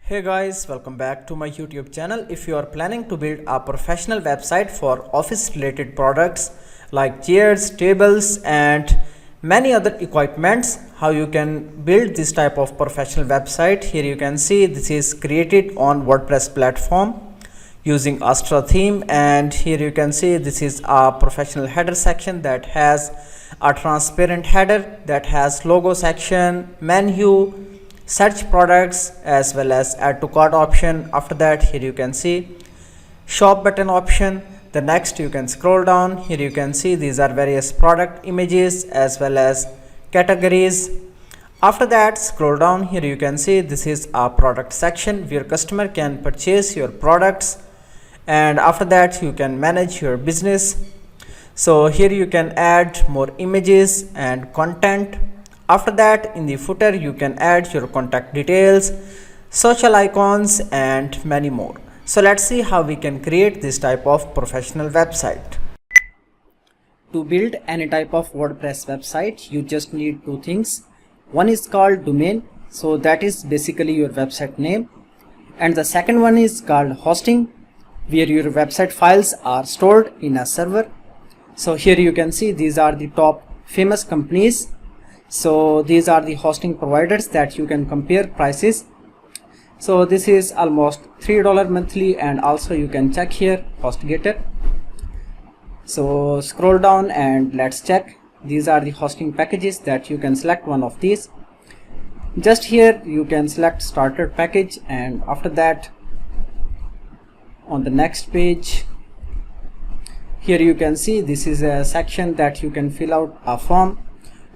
Hey guys, welcome back to my YouTube channel. If you are planning to build a professional website for office related products like chairs, tables and many other equipments, how you can build this type of professional website. Here you can see this is created on WordPress platform using Astra theme, and here you can see this is a professional header section that has a transparent header that has logo section, menu, search products as well as add to cart option. After that, here you can see shop button option. The next you can scroll down. Here you can see these are various product images as well as categories. After that, scroll down. Here you can see this is a product section where customer can purchase your products, and after that you can manage your business. So here you can add more images and content. After that, in the footer you can add your contact details, social icons and many more. So let's see how we can create this type of professional website. To build any type of WordPress website, you just need two things. One is called domain, so that is basically your website name, and the second one is called hosting, where your website files are stored in a server. So here you can see these are the top famous companies. So these are the hosting providers that you can compare prices. So this is almost $3 monthly, and also you can check here HostGator. So scroll down and let's check. These are the hosting packages that you can select one of these. Just here you can select starter package, and after that on the next page here you can see this is a section that you can fill out a form.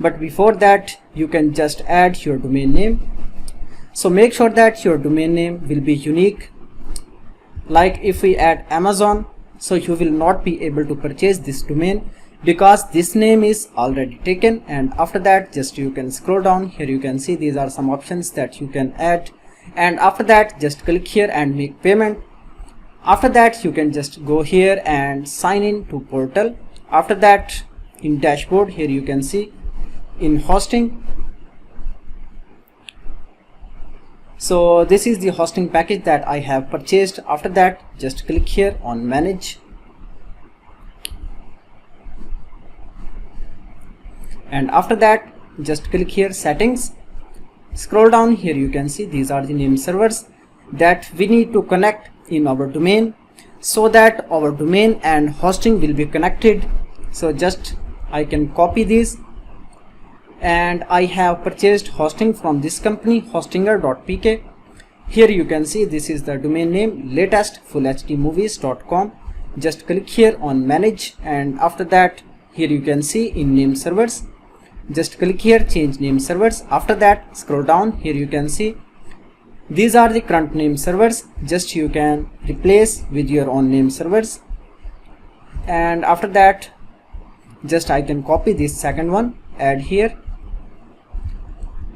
But before that, you can just add your domain name. So make sure that your domain name will be unique. Like if we add Amazon, so you will not be able to purchase this domain because this name is already taken. And after that, just you can scroll down. Here you can see these are some options that you can add. And after that, just click here and make payment. After that, you can just go here and sign in to portal. After that, in dashboard, here you can see in hosting. So this is the hosting package that I have purchased. After that, just click here on manage, and after that just click here settings. Scroll down. Here you can see these are the name servers that we need to connect in our domain so that our domain and hosting will be connected. So just I can copy these, and I have purchased hosting from this company, hostinger.pk. Here you can see this is the domain name latestfullhdmovies.com. just click here on manage, and after that here you can see in name servers, just click here change name servers. After that, scroll down. Here you can see these are the current name servers, just you can replace with your own name servers. And after that, just I can copy this second one, add here.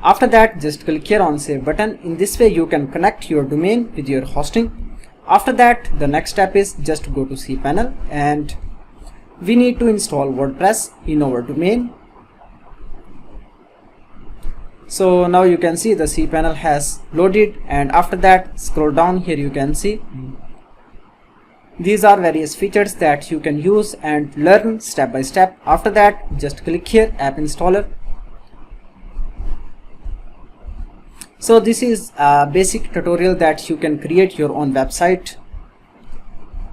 After that, just click here on save button. In this way you can connect your domain with your hosting. After that, the next step is just go to cPanel, and we need to install WordPress in our domain. So now you can see the cPanel has loaded, and after that scroll down. Here you can see these are various features that you can use and learn step by step. After that, just click here app installer. So this is a basic tutorial that you can create your own website.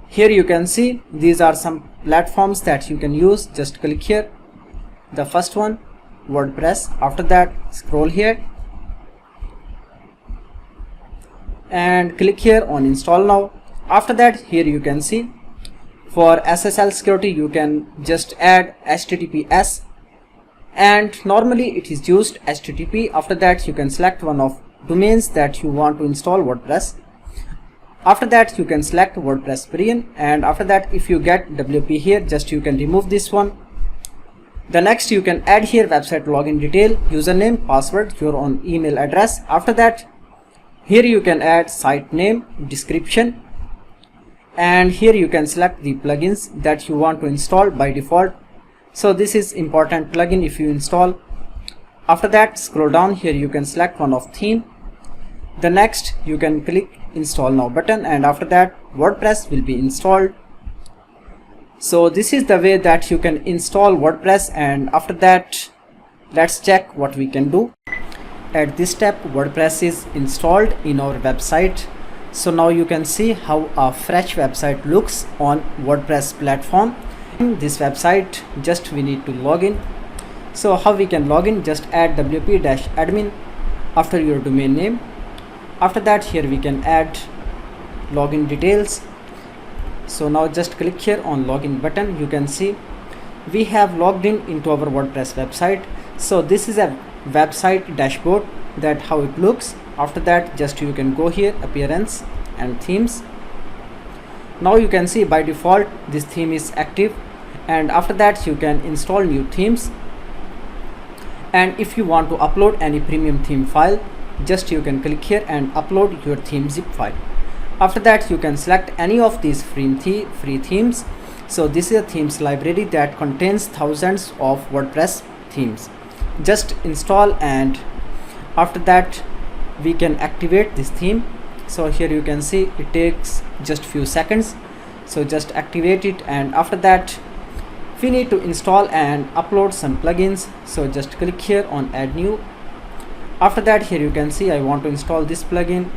Here you can see these are some platforms that you can use. Just click here. The first one, WordPress. After that, scroll here and click here on install now. After that, here you can see for SSL security you can just add HTTPS, and normally it is used HTTP. After that, you can select one of domains that you want to install WordPress. After that, you can select WordPress variant, and after that if you get WP here, just you can remove this one. The next, you can add here website login detail, username, password, your own email address. After that, here you can add site name, description, and here you can select the plugins that you want to install by default. So this is important plugin if you install. After that, scroll down. Here you can select one of theme. The next you can click install now button, and after that WordPress will be installed. So this is the way that you can install WordPress, and after that let's check what we can do. At this step WordPress is installed in our website. So now you can see how a fresh website looks on WordPress platform. In this website just we need to log in. So how we can log in? Just add wp-admin after your domain name. After that here we can add login details. So now just click here on login button. You can see we have logged in into our WordPress website. So this is a website dashboard, that how it looks. After that just you can go here, appearance and themes. Now you can see by default this theme is active, and after that you can install new themes. And if you want to upload any premium theme file, just you can click here and upload your theme zip file. After that you can select any of these free themes. So this is a themes library that contains thousands of WordPress themes. Just install, and after that we can activate this theme. So here you can see it takes just few seconds. So just activate it, and after that we need to install and upload some plugins. So just click here on add new. After that here you can see I want to install this plugin,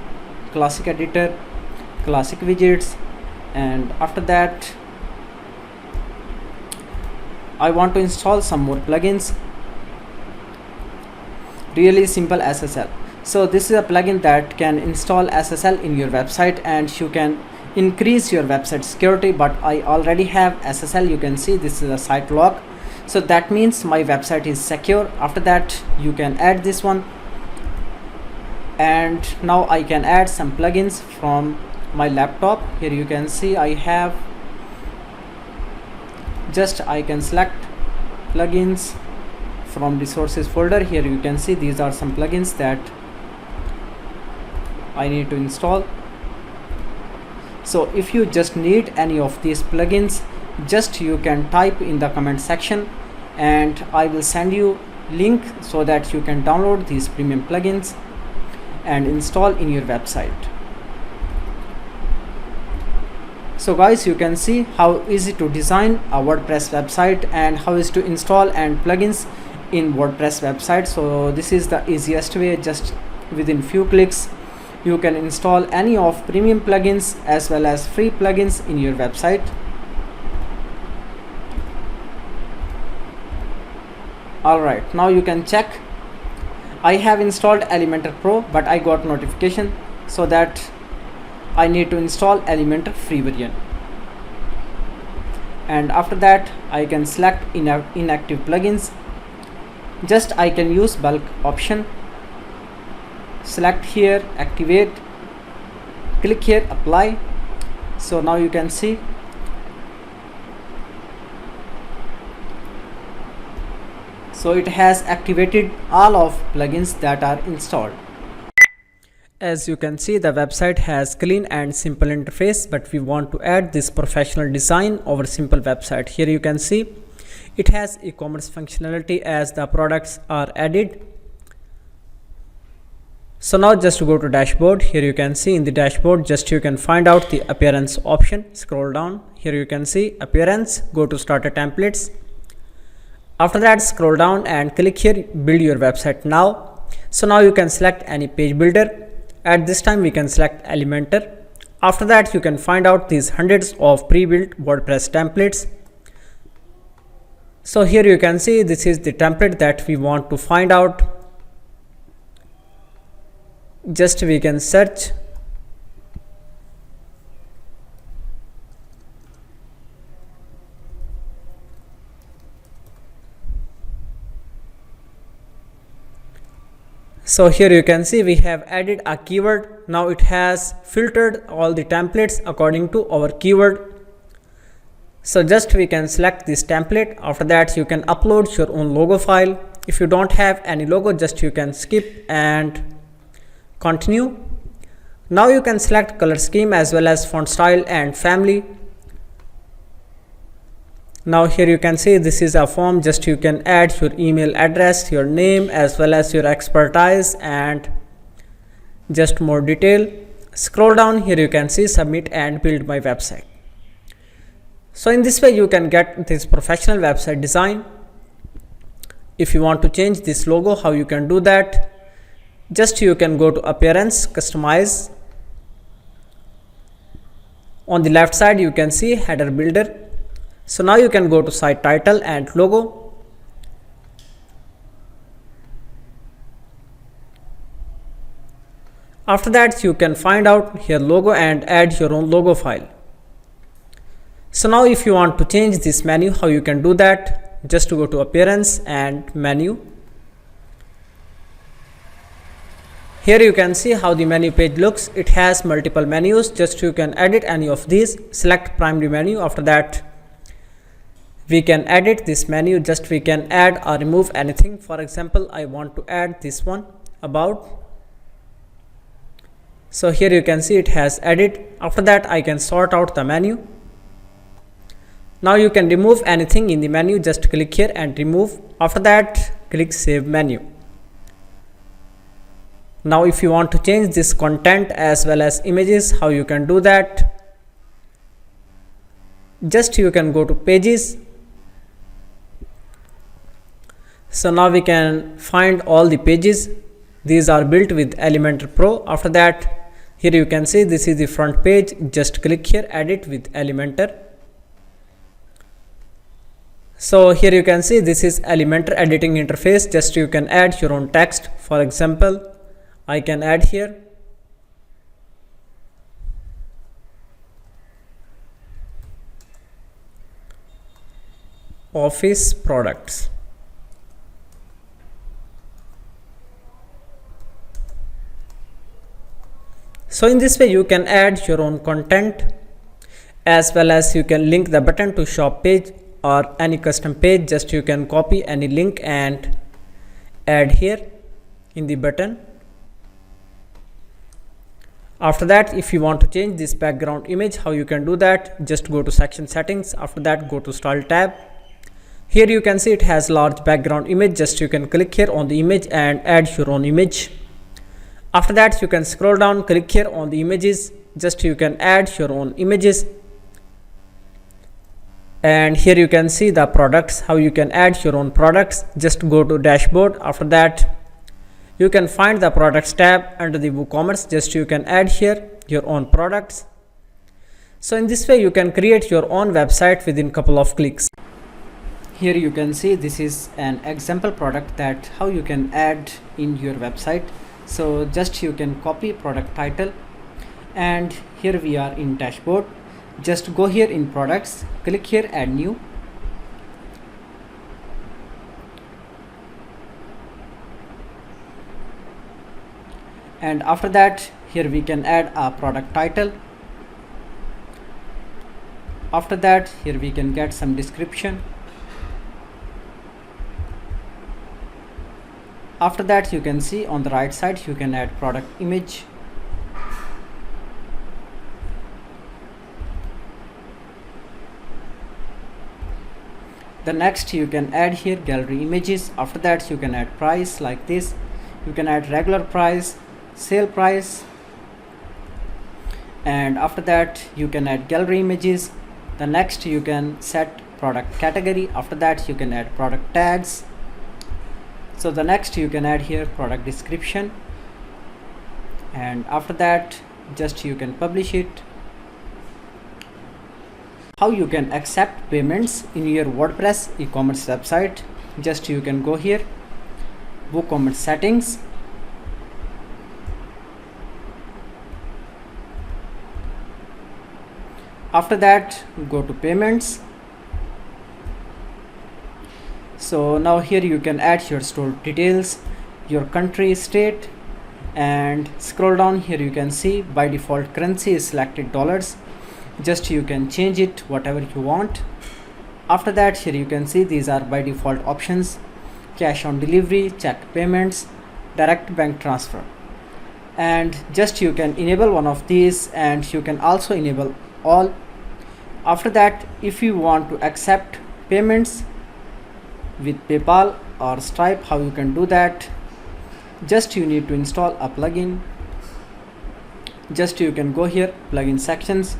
classic editor, classic widgets, and after that I want to install some more plugins. Really simple SSL. So this is a plugin that can install SSL in your website, and you can increase your website security. But I already have SSL. You can see this is a site lock, so that means my website is secure. After that you can add this one, and now I can add some plugins from my laptop. Here you can see I have, just I can select plugins from resources folder. Here you can see these are some plugins that I need to install. So if you just need any of these plugins, just you can type in the comment section and I will send you link so that you can download these premium plugins and install in your website. So guys, you can see how easy to design a WordPress website and how is to install and plugins in WordPress website. So this is the easiest way. Just within few clicks you can install any of premium plugins as well as free plugins in your website. Alright, now you can check. I have installed Elementor Pro, but I got notification so that I need to install Elementor free version. And after that I can select inactive plugins. Just I can use bulk option. Select here, activate, click here, apply. So now you can see so it has activated all of plugins that are installed. As you can see, the website has clean and simple interface, but we want to add this professional design over simple website. Here you can see it has e-commerce functionality as the products are added. So now just go to dashboard. Here you can see in the dashboard, just you can find out the appearance option. Scroll down. Here you can see appearance. Go to starter templates. After that scroll down and click here build your website now. So now you can select any page builder. At this time we can select Elementor. After that you can find out these hundreds of pre-built WordPress templates. So here you can see this is the template that we want to find out. Just we can search. So here you can see we have added a keyword. Now it has filtered all the templates according to our keyword. So just we can select this template. After that you can upload your own logo file. If you don't have any logo, just you can skip and continue. Now you can select color scheme as well as font style and family. Now here you can see this is a form. Just you can add your email address, your name as well as your expertise and just more detail. Scroll down, here you can see submit and build my website. So in this way you can get this professional website design. If you want to change this logo, how you can do that? Just you can go to appearance, customize. On the left side you can see header builder. So now you can go to site title and logo. After that you can find out here logo and add your own logo file. So now if you want to change this menu, how you can do that? Just to go to appearance and menu. Here you can see how the menu page looks. It has multiple menus. Just you can edit any of these. Select primary menu. After that we can edit this menu. Just we can add or remove anything. For example, I want to add this one, about. So here you can see it has edit. After that I can sort out the menu. Now you can remove anything in the menu. Just click here and remove. After that click save menu. Now if you want to change this content as well as images, how you can do that? Just you can go to pages. So now we can find all the pages. These are built with Elementor Pro. After that here you can see this is the front page. Just click here, edit with Elementor. So here you can see this is Elementor editing interface. Just you can add your own text. For example, I can add here office products. So in this way you can add your own content, as well as you can link the button to shop page or any custom page. Just you can copy any link and add here in the button. After that, if you want to change this background image, how you can do that? Just go to section settings. After that go to style tab. Here you can see it has large background image. Just you can click here on the image and add your own image. After that you can scroll down, click here on the images. Just you can add your own images. And here you can see the products, how you can add your own products. Just go to dashboard. After that you can find the products tab under the WooCommerce. Just you can add here your own products. So in this way you can create your own website within couple of clicks. Here you can see this is an example product that how you can add in your website. So just you can copy product title, and here we are in dashboard. Just go here in products, click here add new. And after that here we can add a product title. After that here we can get some description. After that you can see on the right side you can add product image. The next you can add here gallery images. After that you can add price like this. You can add regular price, sale price, and after that you can add gallery images. The next you can set product category. After that you can add product tags. So the next you can add here product description, and after that just you can publish it. How you can accept payments in your WordPress e-commerce website? Just you can go here, WooCommerce settings. After that go to payments. So now here you can add your store details, your country, state, and scroll down. Here you can see by default currency is selected dollars. Just you can change it whatever you want. After that here you can see these are by default options: cash on delivery, check payments, direct bank transfer. And just you can enable one of these, and you can also enable all. After that, if you want to accept payments with PayPal or Stripe, how you can do that? Just you need to install a plugin Just you can go here, plugin sections,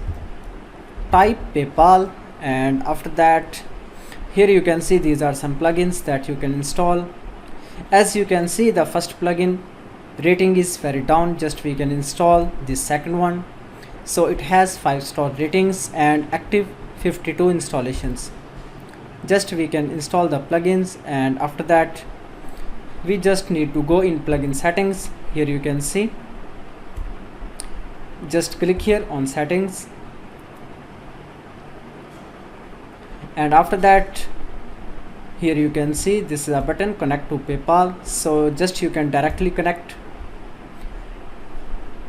type PayPal, and after that here you can see these are some plugins that you can install. As you can see, the first plugin rating is very down. Just we can install the second one. So it has 5-star ratings and active 52 installations. Just we can install the plugins, and after that we just need to go in plugin settings. Here you can see, just click here on settings, and after that here you can see this is a button connect to PayPal. So just you can directly connect,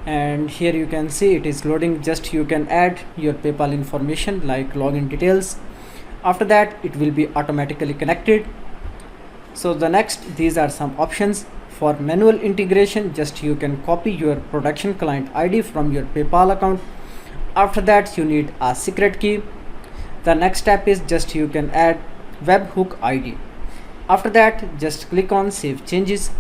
and here you can see it is loading. Just you can add your PayPal information like login details. After that it will be automatically connected. So the next, these are some options for manual integration. Just you can copy your production client ID from your PayPal account. After that you need a secret key. The next step is just you can add webhook ID. After that just click on save changes.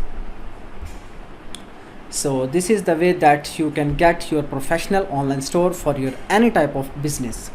So this is the way that you can get your professional online store for your any type of business.